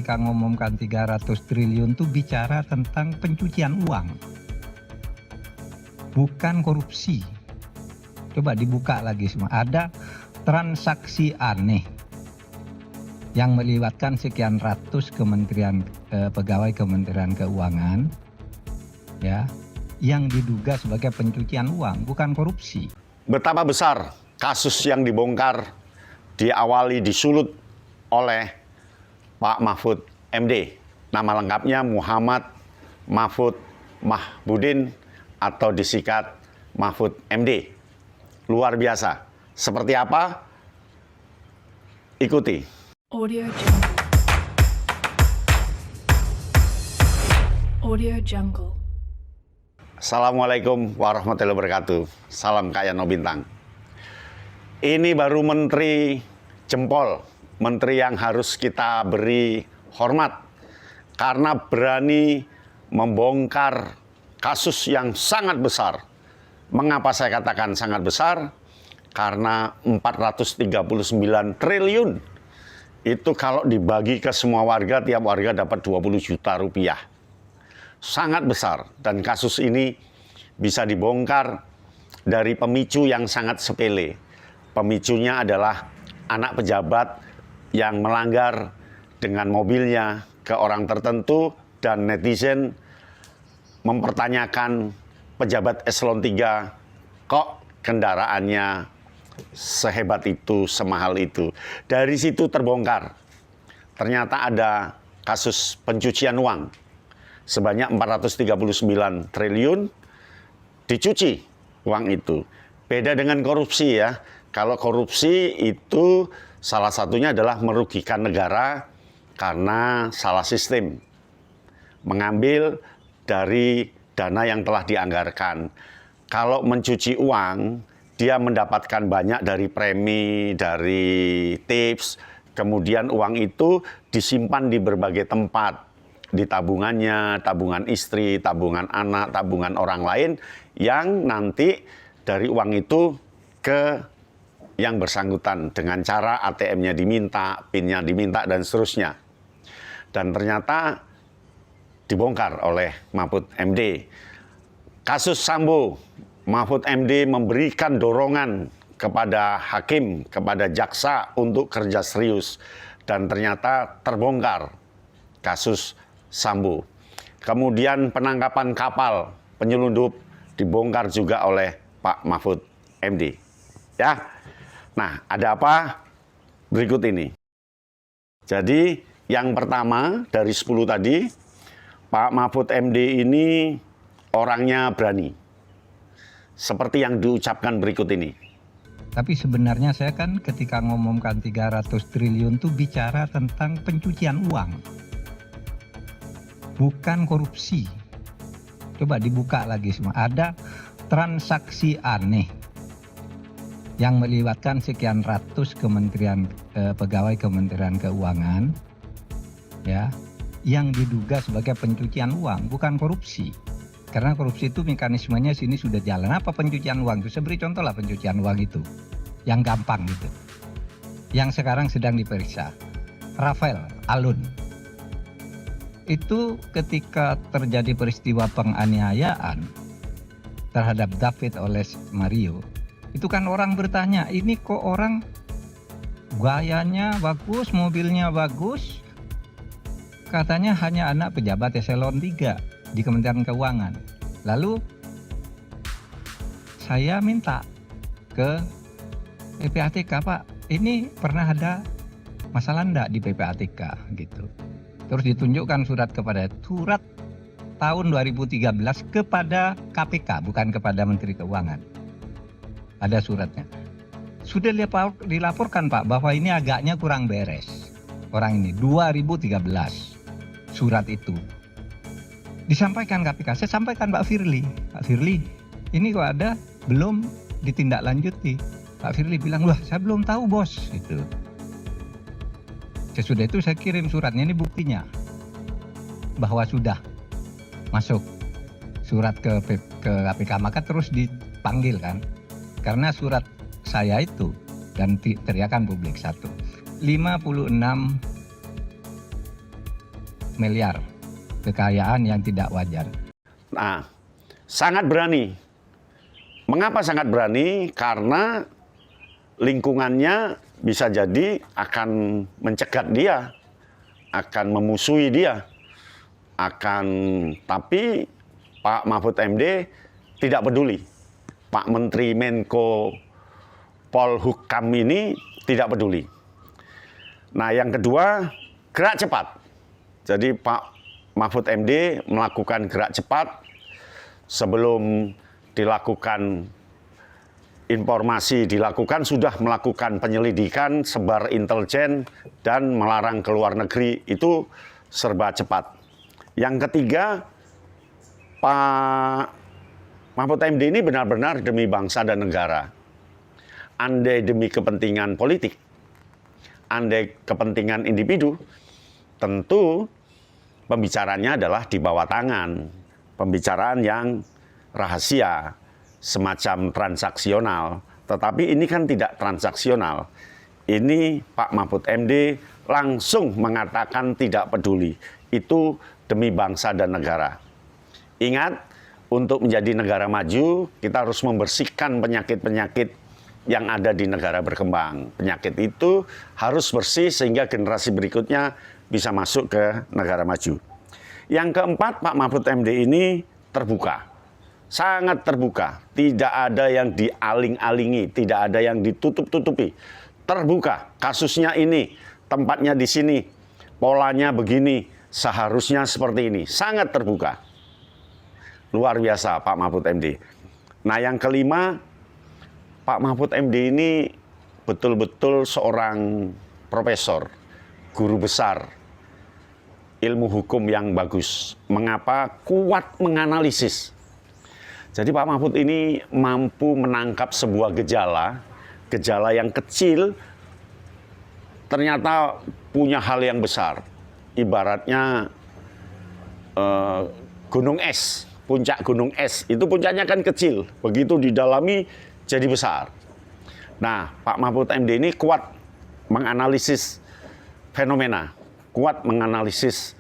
ketika ngomongkan 300 triliun itu bicara tentang pencucian uang, bukan korupsi. Coba dibuka lagi semua. Ada transaksi aneh yang melibatkan sekian ratus pegawai Kementerian Keuangan, ya, yang diduga sebagai pencucian uang, bukan korupsi. Betapa besar kasus yang dibongkar diawali disulut oleh Pak Mahfud MD. Nama lengkapnya Muhammad Mahfud Mahbudin atau disingkat Mahfud MD. Luar biasa. Seperti apa? Ikuti. Audio Jungle. Audio Jungle. Assalamualaikum warahmatullahi wabarakatuh. Salam Kak Yano Bintang. Ini baru menteri jempol, menteri yang harus kita beri hormat karena berani membongkar kasus yang sangat besar. Mengapa saya katakan sangat besar? Karena 439 triliun itu kalau dibagi ke semua warga, tiap warga dapat 20 juta rupiah. Sangat besar, dan kasus ini bisa dibongkar dari pemicu yang sangat sepele. Pemicunya adalah anak pejabat yang melanggar dengan mobilnya ke orang tertentu dan netizen mempertanyakan pejabat eselon 3 kok kendaraannya sehebat itu, semahal itu. Dari situ terbongkar. Ternyata ada kasus pencucian uang sebanyak 439 triliun dicuci uang itu. Beda dengan korupsi ya. Kalau korupsi itu salah satunya adalah merugikan negara karena salah sistem. Mengambil dari dana yang telah dianggarkan. Kalau mencuci uang, dia mendapatkan banyak dari premi, dari tips. Kemudian uang itu disimpan di berbagai tempat. Di tabungannya, tabungan istri, tabungan anak, tabungan orang lain, yang nanti dari uang itu ke yang bersangkutan dengan cara ATM-nya diminta, PIN-nya diminta, dan seterusnya. Dan ternyata dibongkar oleh Mahfud MD. Kasus Sambo, Mahfud MD memberikan dorongan kepada hakim, kepada jaksa untuk kerja serius. Dan ternyata terbongkar kasus Sambo. Kemudian penangkapan kapal penyelundup dibongkar juga oleh Pak Mahfud MD. Ya. Nah, ada apa? Berikut ini. Jadi, yang pertama dari 10 tadi, Pak Mahfud MD ini orangnya berani. Seperti yang diucapkan berikut ini. Tapi sebenarnya saya kan ketika ngomongkan 300 triliun itu bicara tentang pencucian uang, bukan korupsi. Coba dibuka lagi semua. Ada transaksi aneh yang melibatkan sekian ratus pegawai Kementerian Keuangan, ya, yang diduga sebagai pencucian uang, bukan korupsi. Karena korupsi itu mekanismenya sini sudah jalan. Apa pencucian uang itu? Saya beri contoh lah pencucian uang itu, yang gampang gitu, yang sekarang sedang diperiksa. Rafael Alun. Itu ketika terjadi peristiwa penganiayaan terhadap David oleh Mario, itu kan orang bertanya, ini kok orang gayanya bagus, mobilnya bagus, katanya hanya anak pejabat eselon 3 di Kementerian Keuangan. Lalu saya minta ke PPATK, Pak, ini pernah ada masalah enggak di PPATK gitu. Terus ditunjukkan surat tahun 2013 kepada KPK, bukan kepada Menteri Keuangan. Ada suratnya. Sudah dilaporkan, Pak, bahwa ini agaknya kurang beres. Orang ini 2013 surat itu disampaikan KPK. Saya sampaikan Pak Firly. Pak Firly, ini kok ada belum ditindaklanjuti. Pak Firly bilang, wah saya belum tahu bos. Gitu. Sesudah itu saya kirim suratnya, ini buktinya bahwa sudah masuk surat ke KPK, maka terus dipanggil kan, karena surat saya itu dan teriakan publik 56 miliar kekayaan yang tidak wajar. Nah, sangat berani. Mengapa sangat berani? Karena lingkungannya bisa jadi akan mencegat dia, akan memusuhi dia, tapi Pak Mahfud MD tidak peduli. Pak Menteri Menko Polhukam ini tidak peduli. Nah, yang kedua, gerak cepat. Jadi Pak Mahfud MD melakukan gerak cepat sebelum dilakukan informasi sudah melakukan penyelidikan, sebar intelijen, dan melarang ke luar negeri. Itu serba cepat. Yang ketiga, Pak Mahfud MD ini benar-benar demi bangsa dan negara. Andai demi kepentingan politik, andai kepentingan individu, tentu pembicaranya adalah di bawah tangan. Pembicaraan yang rahasia, semacam transaksional. Tetapi ini kan tidak transaksional. Ini Pak Mahfud MD langsung mengatakan tidak peduli. Itu demi bangsa dan negara. Ingat, untuk menjadi negara maju, kita harus membersihkan penyakit-penyakit yang ada di negara berkembang. Penyakit itu harus bersih sehingga generasi berikutnya bisa masuk ke negara maju. Yang keempat, Pak Mahfud MD ini terbuka. Sangat terbuka. Tidak ada yang dialing-alingi, tidak ada yang ditutup-tutupi. Terbuka. Kasusnya ini, tempatnya di sini, polanya begini, seharusnya seperti ini. Sangat terbuka. Luar biasa Pak Mahfud MD. Nah, yang kelima, Pak Mahfud MD ini betul-betul seorang profesor, guru besar, ilmu hukum yang bagus. Mengapa? Kuat menganalisis. Jadi Pak Mahfud ini mampu menangkap sebuah gejala yang kecil, ternyata punya hal yang besar. Ibaratnya gunung es, puncak gunung es, itu puncaknya kan kecil, begitu didalami jadi besar. Nah, Pak Mahfud MD ini kuat menganalisis fenomena, kuat menganalisis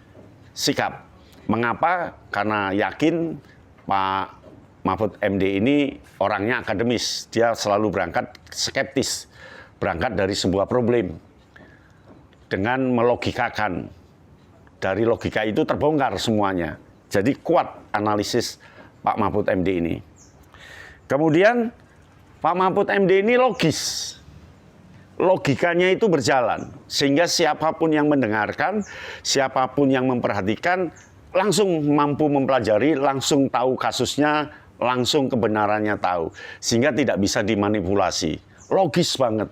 sikap. Mengapa? Karena yakin Pak Mahfud MD ini orangnya akademis. Dia selalu berangkat skeptis, berangkat dari sebuah problem dengan melogikakan. Dari logika itu terbongkar semuanya. Jadi kuat analisis Pak Mahfud MD ini. Kemudian Pak Mahfud MD ini logis. Logikanya itu berjalan. Sehingga siapapun yang mendengarkan, siapapun yang memperhatikan, langsung mampu mempelajari, langsung tahu kasusnya, langsung kebenarannya tahu. Sehingga tidak bisa dimanipulasi. Logis banget.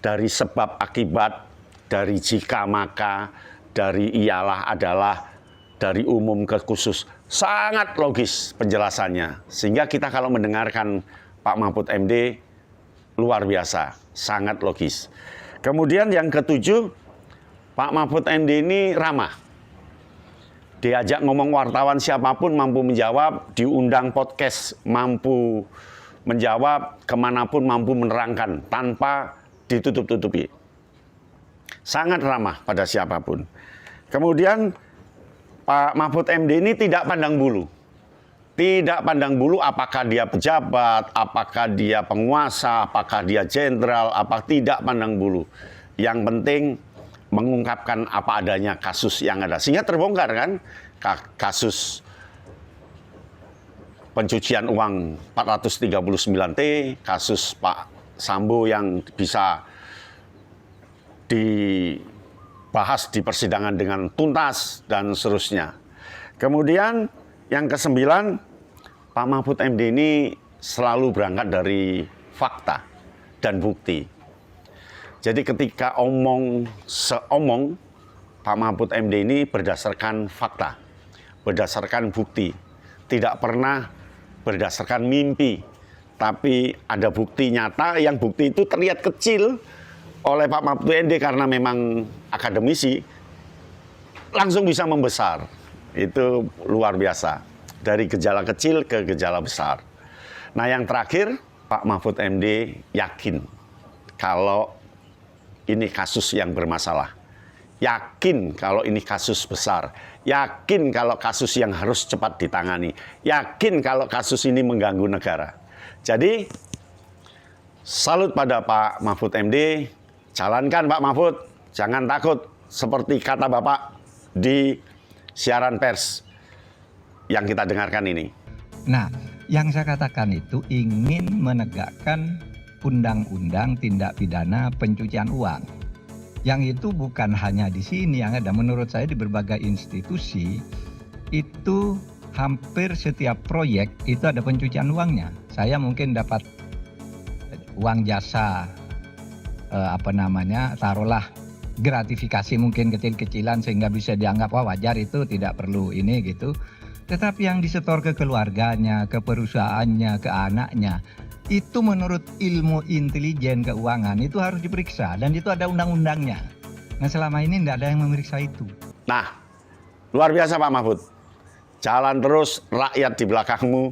Dari sebab akibat, dari jika maka, dari iyalah adalah, dari umum ke khusus. Sangat logis penjelasannya. Sehingga kita kalau mendengarkan Pak Mahfud MD luar biasa, sangat logis. Kemudian yang ketujuh, Pak Mahfud MD ini ramah. Diajak ngomong wartawan siapapun mampu menjawab, diundang podcast mampu menjawab, kemanapun mampu menerangkan tanpa ditutup-tutupi. Sangat ramah pada siapapun. Kemudian Pak Mahfud MD ini tidak pandang bulu. Tidak pandang bulu apakah dia pejabat, apakah dia penguasa, apakah dia jenderal, tidak pandang bulu. Yang penting mengungkapkan apa adanya kasus yang ada. Sehingga terbongkar kan kasus pencucian uang 439T, kasus Pak Sambo yang bisa dibahas di persidangan dengan tuntas dan seterusnya. Kemudian yang kesembilan, Pak Mahfud MD ini selalu berangkat dari fakta dan bukti. Jadi ketika seomong, Pak Mahfud MD ini berdasarkan fakta, berdasarkan bukti. Tidak pernah berdasarkan mimpi, tapi ada bukti nyata yang bukti itu terlihat kecil oleh Pak Mahfud MD karena memang akademisi, langsung bisa membesar. Itu luar biasa. Dari gejala kecil ke gejala besar. Nah, yang terakhir, Pak Mahfud MD yakin kalau ini kasus yang bermasalah. yakin kalau ini kasus besar, yakin kalau kasus yang harus cepat ditangani, yakin kalau kasus ini mengganggu negara. Jadi, salut pada Pak Mahfud MD, jalankan Pak Mahfud, jangan takut seperti kata Bapak di siaran pers yang kita dengarkan ini. Nah, yang saya katakan itu ingin menegakkan undang-undang tindak pidana pencucian uang. Yang itu bukan hanya di sini yang ada, menurut saya di berbagai institusi itu hampir setiap proyek itu ada pencucian uangnya. Saya mungkin dapat uang jasa taruhlah gratifikasi mungkin kecil-kecilan sehingga bisa dianggap wajar, itu tidak perlu ini gitu. Tetapi yang disetor ke keluarganya, ke perusahaannya, ke anaknya, itu menurut ilmu intelijen keuangan itu harus diperiksa dan itu ada undang-undangnya. Nah, selama ini tidak ada yang memeriksa itu. Nah, luar biasa Pak Mahfud. Jalan terus, rakyat di belakangmu,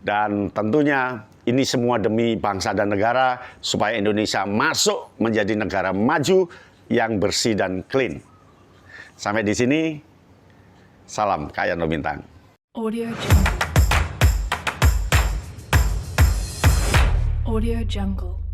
dan tentunya ini semua demi bangsa dan negara supaya Indonesia masuk menjadi negara maju yang bersih dan clean. Sampai di sini, salam Kak Yanto Bintang. Audio Jungle. Audio Jungle.